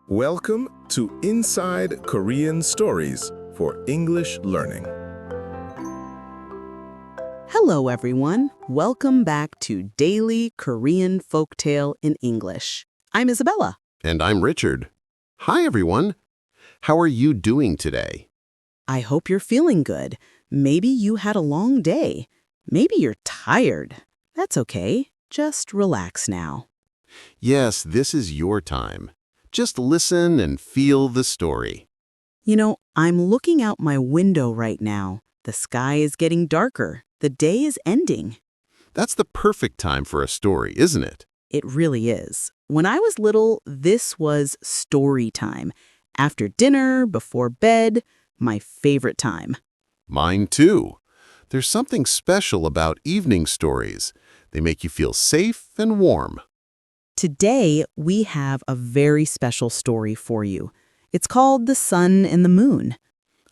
Welcome to Inside Korean Stories for English Learning. Hello, everyone. Welcome back to Daily Korean Folktale in English. I'm Isabella. And I'm Richard. Hi, everyone. How are you doing today? I hope you're feeling good. Maybe you had a long day. Maybe you're tired. That's okay. Just relax now. Yes, this is your time. Just listen and feel the story. I'm looking out my window right now. The sky is getting darker. The day is ending. That's the perfect time for a story, isn't it? It really is. When I was little, this was story time. After dinner, before bed, my favorite time. Mine too. There's something special about evening stories. They make you feel safe and warm. Today, we have a very special story for you. It's called The Sun and the Moon.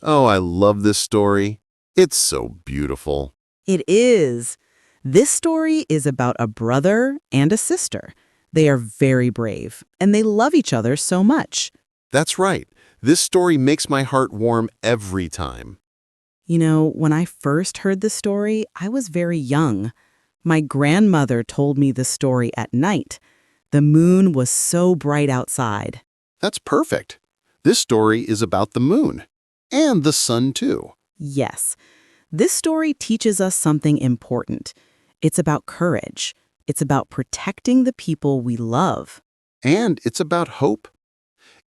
Oh, I love this story. It's so beautiful. It is. This story is about a brother and a sister. They are very brave, and they love each other so much. That's right. This story makes my heart warm every time. When I first heard the story, I was very young. My grandmother told me the story at night. The moon was so bright outside. That's perfect. This story is about the moon. And the sun, too. Yes. This story teaches us something important. It's about courage. It's about protecting the people we love. And it's about hope.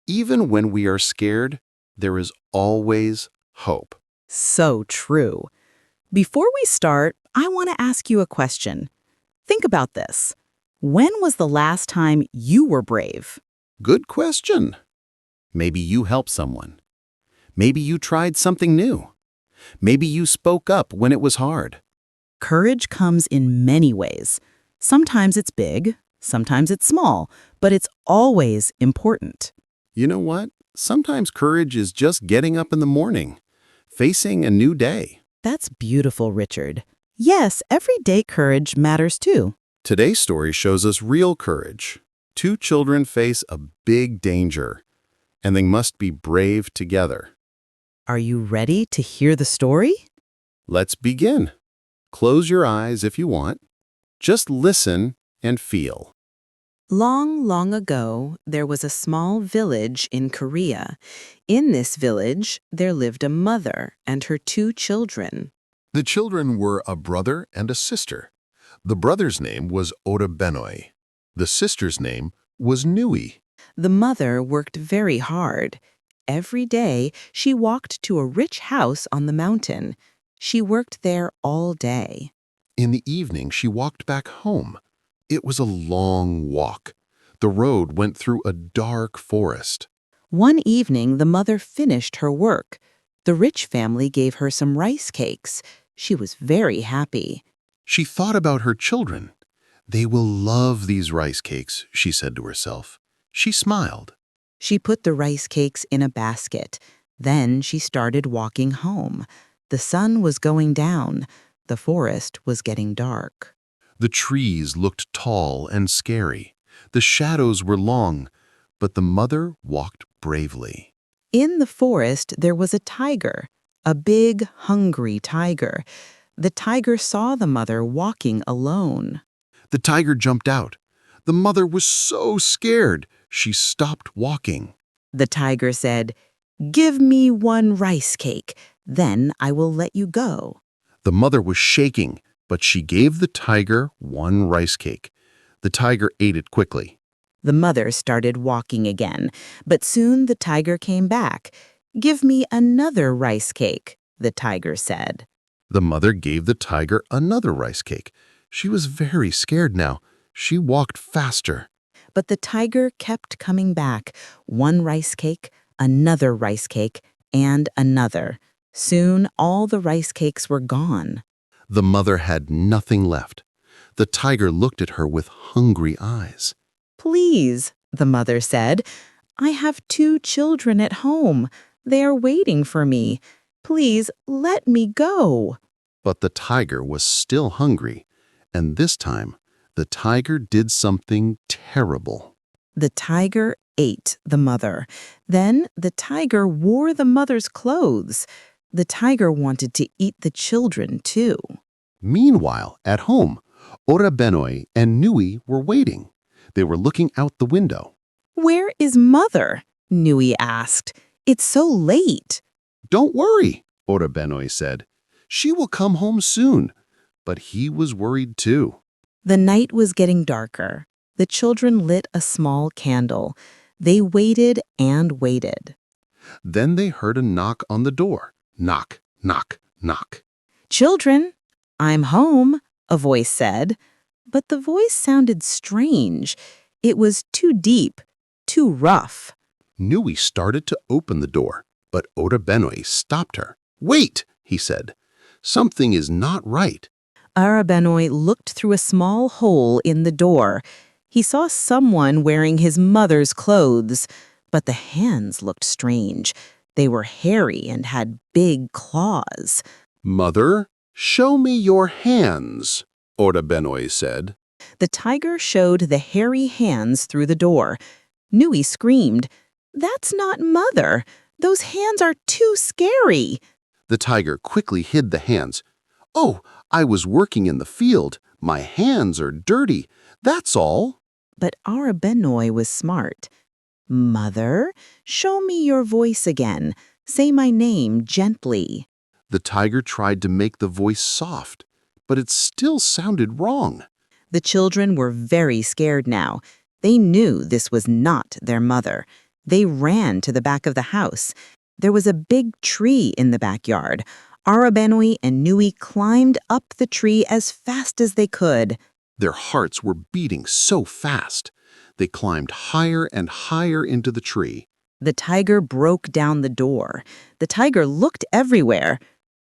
Even when we are scared, there is always hope. So true. Before we start, I want to ask you a question. Think about this. When was the last time you were brave? Good question. Maybe you helped someone. Maybe you tried something new. Maybe you spoke up when it was hard. Courage comes in many ways. Sometimes it's big, sometimes it's small, but it's always important. You know what? Sometimes courage is just getting up in the morning, facing a new day. That's beautiful, Richard. Yes, everyday courage matters too. Today's story shows us real courage. Two children face a big danger, and they must be brave together. Are you ready to hear the story? Let's begin. Close your eyes if you want. Just listen and feel. Long, long ago, there was a small village in Korea. In this village, there lived a mother and her two children. The children were a brother and a sister. The brother's name was Benoy. The sister's name was Nui. The mother worked very hard. Every day, she walked to a rich house on the mountain. She worked there all day. In the evening, she walked back home. It was a long walk. The road went through a dark forest. One evening, the mother finished her work. The rich family gave her some rice cakes. She was very happy. She thought about her children. They will love these rice cakes, she said to herself. She smiled. She put the rice cakes in a basket. Then she started walking home. The sun was going down. The forest was getting dark. The trees looked tall and scary. The shadows were long, but the mother walked bravely. In the forest, there was a tiger, a big, hungry tiger. The tiger saw the mother walking alone. The tiger jumped out. The mother was so scared, she stopped walking. The tiger said, "Give me one rice cake, then I will let you go." The mother was shaking, but she gave the tiger one rice cake. The tiger ate it quickly. The mother started walking again, but soon the tiger came back. "Give me another rice cake," the tiger said. The mother gave the tiger another rice cake. She was very scared now. She walked faster. But the tiger kept coming back. One rice cake, another rice cake, and another. Soon all the rice cakes were gone. The mother had nothing left. The tiger looked at her with hungry eyes. "Please," the mother said, "I have two children at home. They are waiting for me. Please let me go." But the tiger was still hungry, and this time the tiger did something terrible. The tiger ate the mother. Then the tiger wore the mother's clothes. The tiger wanted to eat the children, too. Meanwhile, at home, Ora Benoi and Nui were waiting. They were looking out the window. Where is Mother? Nui asked. It's so late. Don't worry, Ora Benoi said. She will come home soon. But he was worried too. The night was getting darker. The children lit a small candle. They waited and waited. Then they heard a knock on the door. Knock, knock, knock. Children, I'm home, a voice said. But the voice sounded strange. It was too deep, too rough. Nui started to open the door, but Ora Benoi stopped her. Wait, he said. Something is not right. Ora Benoi looked through a small hole in the door. He saw someone wearing his mother's clothes, but the hands looked strange. They were hairy and had big claws. Mother, show me your hands, Ora Benoi said. The tiger showed the hairy hands through the door. Nui screamed, "That's not Mother. Those hands are too scary." The tiger quickly hid the hands. Oh, I was working in the field. My hands are dirty. That's all. But Ora Benoi was smart. "Mother, show me your voice again. Say my name gently." The tiger tried to make the voice soft, but it still sounded wrong. The children were very scared now. They knew this was not their mother. They ran to the back of the house. There was a big tree in the backyard. Ora Benoi and Nui climbed up the tree as fast as they could. Their hearts were beating so fast. They climbed higher and higher into the tree. The tiger broke down the door. The tiger looked everywhere.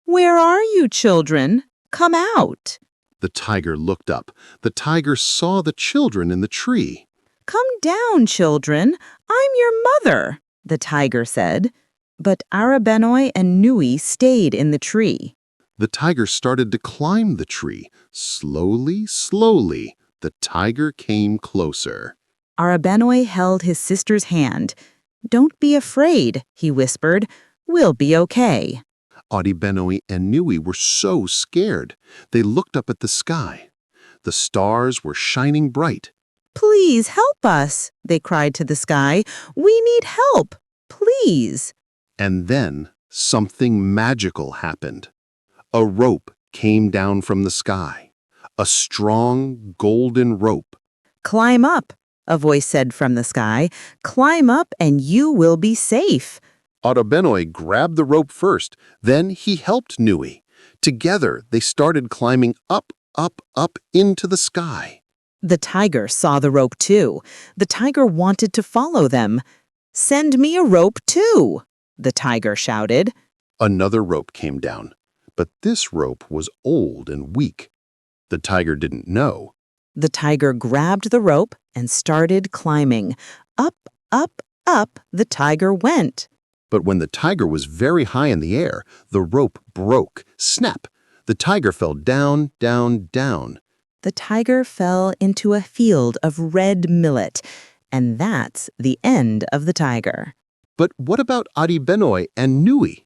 "Where are you, children? Come out." The tiger looked up. The tiger saw the children in the tree. "Come down, children. I'm your mother," the tiger said. But Ora Benoi and Nui stayed in the tree. The tiger started to climb the tree. Slowly, slowly, the tiger came closer. Ora Benoi held his sister's hand. "Don't be afraid," he whispered. "We'll be okay." Ora Benoi and Nui were so scared. They looked up at the sky. The stars were shining bright. "Please help us," they cried to the sky. "We need help. Please." And then something magical happened. A rope came down from the sky. A strong, golden rope. "Climb up," a voice said from the sky. "Climb up and you will be safe." Ora Benoi grabbed the rope first. Then he helped Nui. Together, they started climbing up, up, up into the sky. The tiger saw the rope too. The tiger wanted to follow them. "Send me a rope too," the tiger shouted. Another rope came down, but this rope was old and weak. The tiger didn't know. The tiger grabbed the rope and started climbing. Up, up, up the tiger went. But when the tiger was very high in the air, the rope broke. Snap! The tiger fell down, down, down. The tiger fell into a field of red millet, and that's the end of the tiger. But what about Ora Benoi and Nui?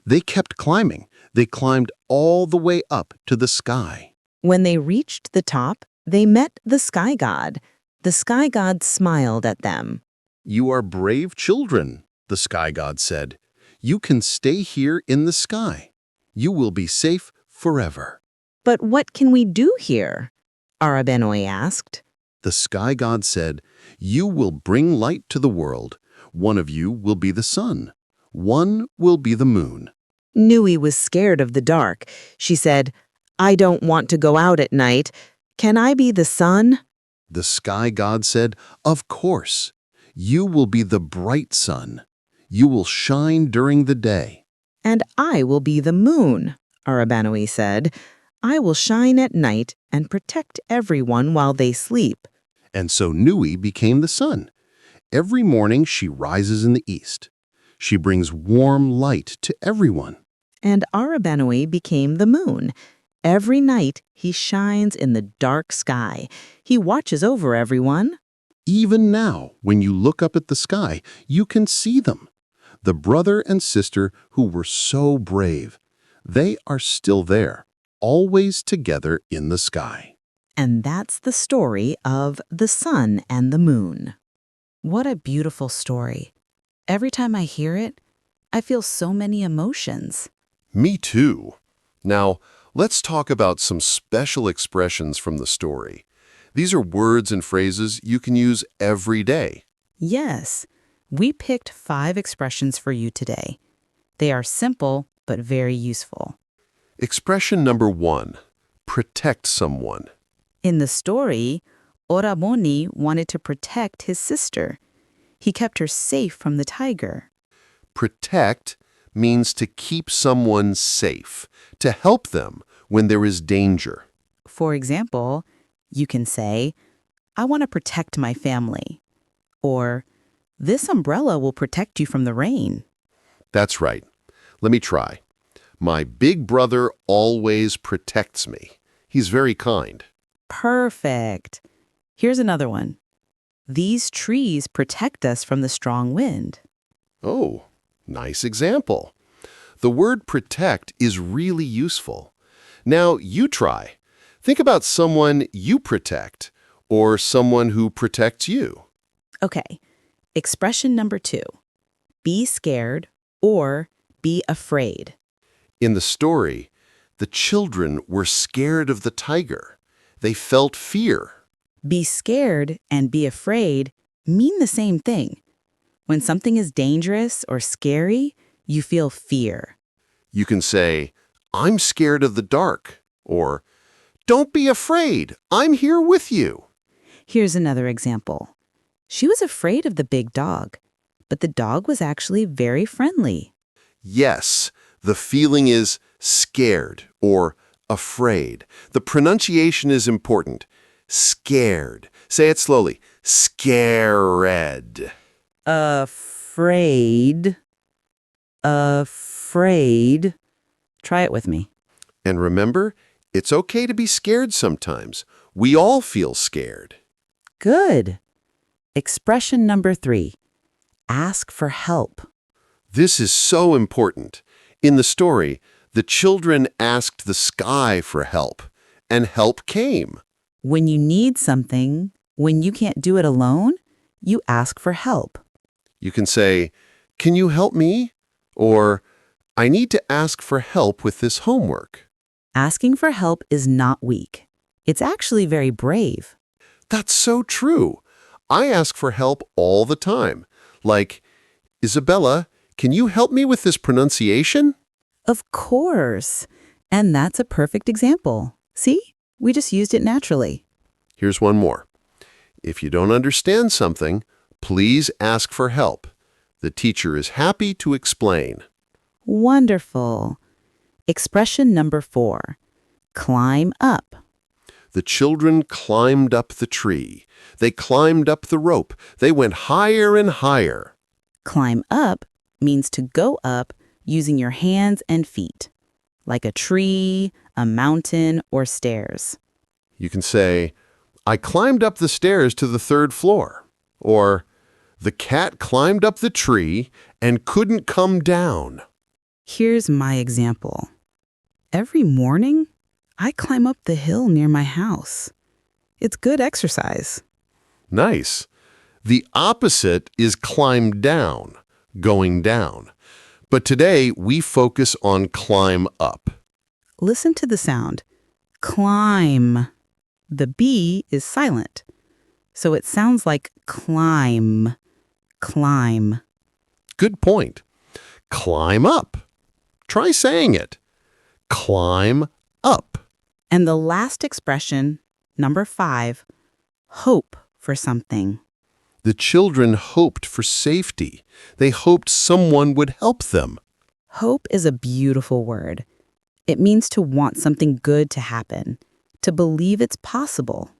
They kept climbing. They climbed all the way up to the sky. When they reached the top, they met the sky god. The sky god smiled at them. You are brave children, the sky god said. You can stay here in the sky. You will be safe forever. But what can we do here? Ora Benoi asked. The sky god said, you will bring light to the world. One of you will be the sun. One will be the moon. Nui was scared of the dark. She said, I don't want to go out at night. Can I be the sun? The sky god said, of course. You will be the bright sun. You will shine during the day. And I will be the moon, Ora Benoi said. I will shine at night and protect everyone while they sleep. And so Nui became the sun. Every morning she rises in the east. She brings warm light to everyone. And Ora Benoi became the moon. Every night he shines in the dark sky. He watches over everyone. Even now, when you look up at the sky, you can see them. The brother and sister who were so brave. They are still there, always together in the sky. And that's the story of the sun and the moon. What a beautiful story. Every time I hear it, I feel so many emotions. Me too. Now, let's talk about some special expressions from the story. These are words and phrases you can use every day. Yes, we picked 5 expressions for you today. They are simple but very useful. Expression number 1, protect someone. In the story, Oraboni wanted to protect his sister. He kept her safe from the tiger. Protect means to keep someone safe, to help them when there is danger. For example, you can say, I want to protect my family. Or, this umbrella will protect you from the rain. That's right. Let me try. My big brother always protects me. He's very kind. Perfect. Here's another one. These trees protect us from the strong wind. Oh, nice example. The word protect is really useful. Now you try. Think about someone you protect or someone who protects you. Okay, expression number 2. Be scared or be afraid. In the story, the children were scared of the tiger. They felt fear. Be scared and be afraid mean the same thing. When something is dangerous or scary, you feel fear. You can say, I'm scared of the dark, or don't be afraid, I'm here with you. Here's another example. She was afraid of the big dog, but the dog was actually very friendly. Yes, the feeling is scared or afraid. The pronunciation is important. Scared. Say it slowly. Scared. Afraid. Afraid. Try it with me. And remember, it's okay to be scared sometimes. We all feel scared. Good. Expression number 3. Ask for help. This is so important. In the story, the children asked the sky for help, and help came. When you need something, when you can't do it alone, you ask for help. You can say, can you help me? Or, I need to ask for help with this homework. Asking for help is not weak. It's actually very brave. That's so true. I ask for help all the time. Like, Isabella, can you help me with this pronunciation? Of course. And that's a perfect example. See? We just used it naturally. Here's one more. If you don't understand something, please ask for help. The teacher is happy to explain. Wonderful. Expression number 4. Climb up. The children climbed up the tree. They climbed up the rope. They went higher and higher. Climb up means to go up using your hands and feet, like a tree, a mountain, or stairs. You can say, I climbed up the stairs to the 3rd floor. Or, the cat climbed up the tree and couldn't come down. Here's my example. Every morning, I climb up the hill near my house. It's good exercise. Nice. The opposite is climb down, going down. But today, we focus on climb up. Listen to the sound. Climb. The B is silent, so it sounds like climb, climb. Good point. Climb up. Try saying it. Climb up. And the last expression, number 5, hope for something. The children hoped for safety. They hoped someone would help them. Hope is a beautiful word. It means to want something good to happen, to believe it's possible.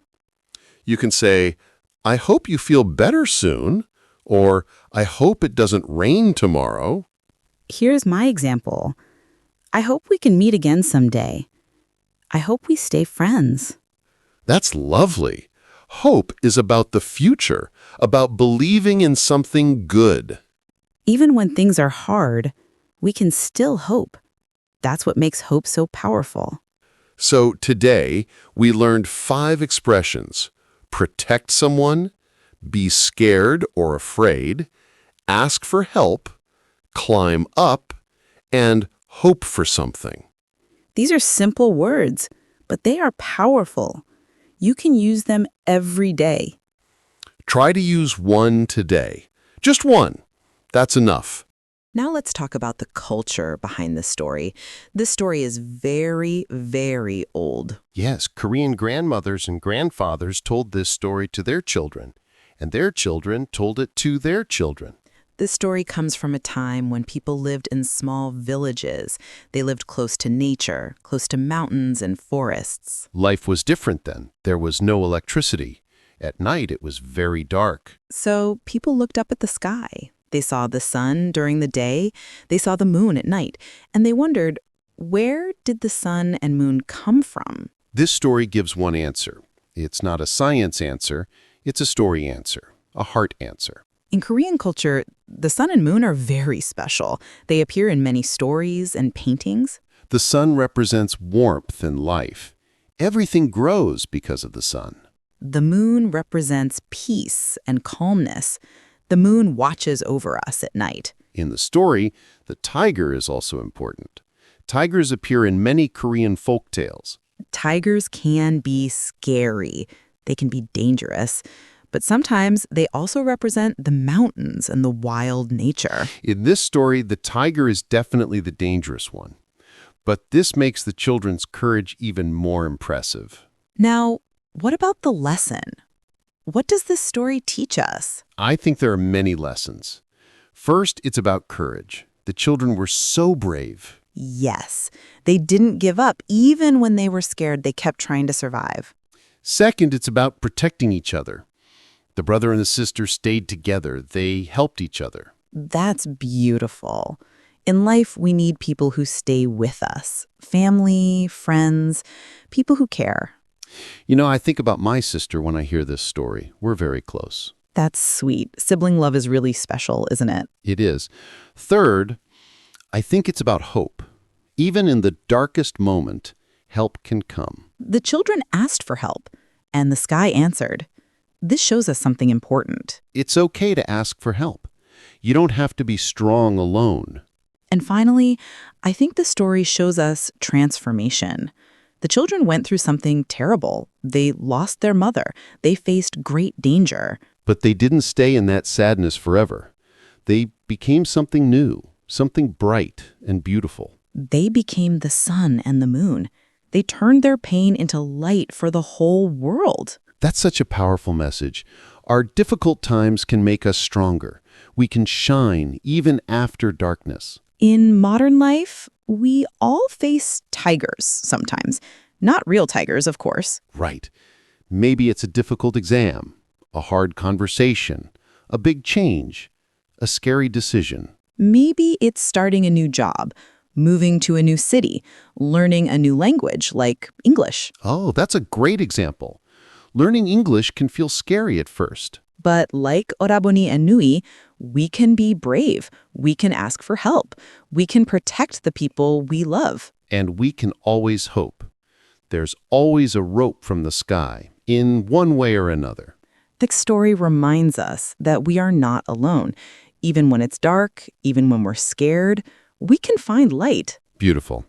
You can say, I hope you feel better soon, or I hope it doesn't rain tomorrow. Here's my example. I hope we can meet again someday. I hope we stay friends. That's lovely. Hope is about the future, about believing in something good. Even when things are hard, we can still hope. That's what makes hope so powerful. So today, we learned 5 expressions: protect someone, be scared or afraid, ask for help, climb up, and hope for something. These are simple words, but they are powerful. You can use them every day. Try to use one today. Just one. That's enough. Now let's talk about the culture behind this story. This story is very, very old. Yes, Korean grandmothers and grandfathers told this story to their children, and their children told it to their children. This story comes from a time when people lived in small villages. They lived close to nature, close to mountains and forests. Life was different then. There was no electricity. At night, it was very dark. So people looked up at the sky. They saw the sun during the day, they saw the moon at night, and they wondered, where did the sun and moon come from? This story gives one answer. It's not a science answer, it's a story answer, a heart answer. In Korean culture, the sun and moon are very special. They appear in many stories and paintings. The sun represents warmth and life. Everything grows because of the sun. The moon represents peace and calmness. The moon watches over us at night. In the story, the tiger is also important. Tigers appear in many Korean folk tales. Tigers can be scary. They can be dangerous. But sometimes they also represent the mountains and the wild nature. In this story, the tiger is definitely the dangerous one. But this makes the children's courage even more impressive. Now, what about the lesson? What does this story teach us? I think there are many lessons. First, it's about courage. The children were so brave. Yes, they didn't give up. Even when they were scared, they kept trying to survive. Second, it's about protecting each other. The brother and the sister stayed together. They helped each other. That's beautiful. In life, we need people who stay with us. Family, friends, people who care. You know, I think about my sister when I hear this story. We're very close. That's sweet. Sibling love is really special, isn't it? It is. Third, I think it's about hope. Even in the darkest moment, help can come. The children asked for help, and the sky answered. This shows us something important. It's okay to ask for help. You don't have to be strong alone. And finally, I think the story shows us transformation. The children went through something terrible. They lost their mother. They faced great danger. But they didn't stay in that sadness forever. They became something new, something bright and beautiful. They became the sun and the moon. They turned their pain into light for the whole world. That's such a powerful message. Our difficult times can make us stronger. We can shine even after darkness. In modern life, we all face tigers sometimes. Not real tigers, of course. Right. Maybe it's a difficult exam, a hard conversation, a big change, a scary decision. Maybe it's starting a new job, moving to a new city, learning a new language like English. Oh, that's a great example. Learning English can feel scary at first. But like Oraboni and Nui, we can be brave. We can ask for help. We can protect the people we love. And we can always hope. There's always a rope from the sky, in one way or another. The story reminds us that we are not alone. Even when it's dark, even when we're scared, we can find light. Beautiful.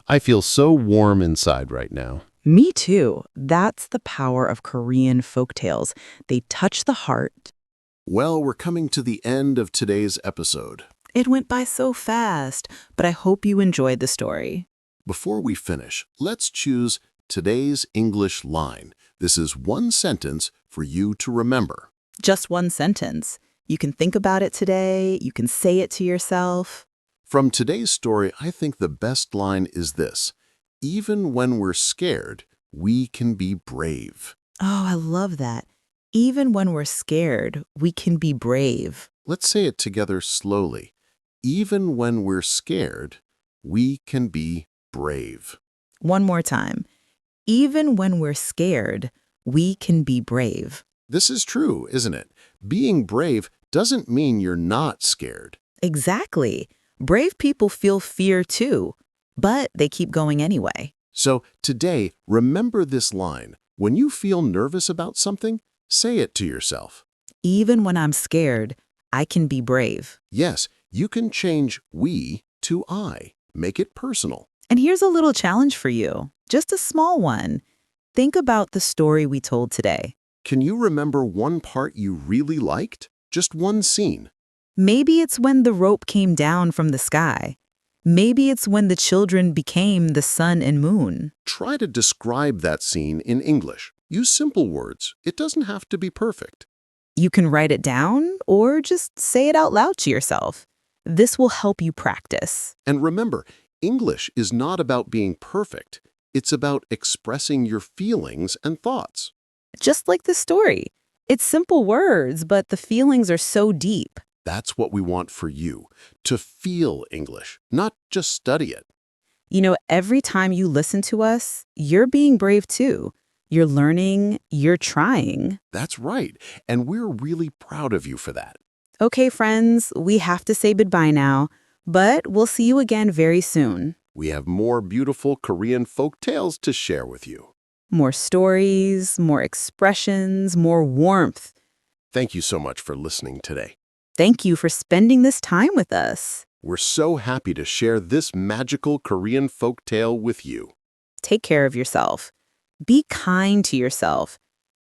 I feel so warm inside right now. Me too. That's the power of Korean folktales. They touch the heart. Well, we're coming to the end of today's episode. It went by so fast, but I hope you enjoyed the story. Before we finish, let's choose today's English line. This is one sentence for you to remember. Just one sentence. You can think about it today. You can say it to yourself. From today's story, I think the best line is this: even when we're scared, we can be brave. Oh, I love that. Even when we're scared, we can be brave. Let's say it together slowly. Even when we're scared, we can be brave. One more time. Even when we're scared, We can be brave. This is true, isn't it? Being brave doesn't mean you're not scared. Exactly. Brave people feel fear too, but they keep going anyway. So today, remember this line. When you feel nervous about something, say it to yourself. Even when I'm scared, I can be brave. Yes, you can change we to I. Make it personal. And here's a little challenge for you, just a small one. Think about the story we told today. Can you remember one part you really liked? Just one scene. Maybe it's when the rope came down from the sky. Maybe it's when the children became the sun and moon. Try to describe that scene in English. Use simple words. It doesn't have to be perfect. You can write it down or just say it out loud to yourself. This will help you practice. And remember, English is not about being perfect. It's about expressing your feelings and thoughts. Just like the story. It's simple words, but the feelings are so deep. That's what we want for you, to feel English, not just study it. You know, every time you listen to us, you're being brave too. You're learning, you're trying. That's right, and we're really proud of you for that. Okay, friends, we have to say goodbye now, but we'll see you again very soon. We have more beautiful Korean folk tales to share with you. More stories, more expressions, more warmth. Thank you so much for listening today. Thank you for spending this time with us. We're so happy to share this magical Korean folk tale with you. Take care of yourself. Be kind to yourself.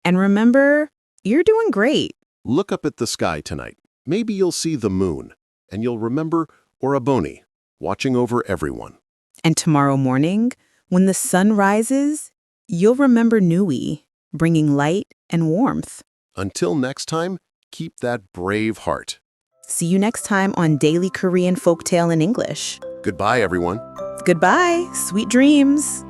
And remember, you're doing great. Look up at the sky tonight. Maybe you'll see the moon, and you'll remember Oraboni, watching over everyone. And tomorrow morning, when the sun rises, you'll remember Nui, bringing light and warmth. Until next time, keep that brave heart. See you next time on Daily Korean Folktale in English. Goodbye, everyone. Goodbye, sweet dreams.